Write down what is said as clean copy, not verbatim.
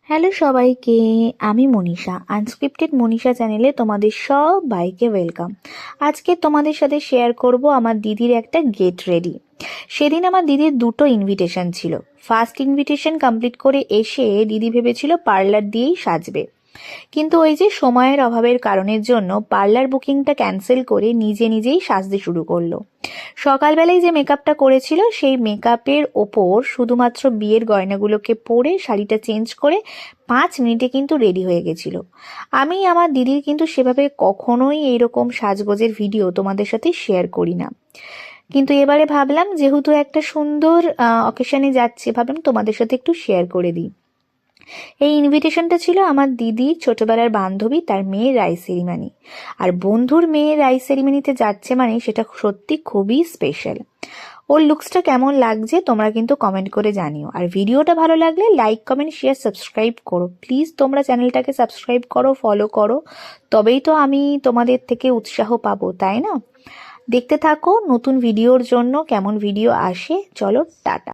Hello সবাইকে, আমি Manisha. Unscripted Manisha চ্যানেলে তোমাদের সবাইকে ওয়েলকাম। আজকে তোমাদের সাথে শেয়ার করব আমার দিদির একটা গেট রেডি। সেদিন আমার দিদির দুটো ইনভিটেশন ছিল। ফার্স্ট ইনভিটেশন কমপ্লিট করে এসে দিদি ভেবেছিল পার্লার দিয়েই সাজবে, কিন্তু ওই যে সময়ের অভাবের কারণের জন্য পার্লার বুকিংটা ক্যান্সেল করে নিজে নিজেই সাজতে শুরু করলো। সকালবেলায় যে মেকআপটা করেছিল সেই মেকআপের ওপর শুধুমাত্র বিয়ের গয়নাগুলোকে পরে শাড়িটা চেঞ্জ করে 5 মিনিটে কিন্তু রেডি হয়ে গেছিল। আমি আমার দিদির কিন্তু সেভাবে কখনোই এইরকম সাজগোজের ভিডিও তোমাদের সাথে শেয়ার করি না, কিন্তু এবারে ভাবলাম যেহেতু একটা সুন্দর অকেশনে যাচ্ছে, ভাবলাম তোমাদের সাথে একটু শেয়ার করে দিই। এই ইনভিটেশনটা ছিল আমার দিদির ছোটবেলার বান্ধবী, তার মেয়ের রাই সেরিমানি। আর বন্ধুর মেয়ের রাই সেরিমানিতে যাচ্ছে মানে সেটা সত্যি খুবই স্পেশাল। ওর লুকসটা কেমন লাগছে তোমরা কিন্তু কমেন্ট করে জানিও। আর ভিডিওটা ভালো লাগলে লাইক, কমেন্ট, শেয়ার, সাবস্ক্রাইব করো প্লিজ। তোমরা চ্যানেলটাকে সাবস্ক্রাইব করো, ফলো করো, তবেই তো আমি তোমাদের থেকে উৎসাহ পাবো, তাই না? দেখতে থাকো নতুন ভিডিওর জন্য কেমন ভিডিও আসে। চলো টাটা।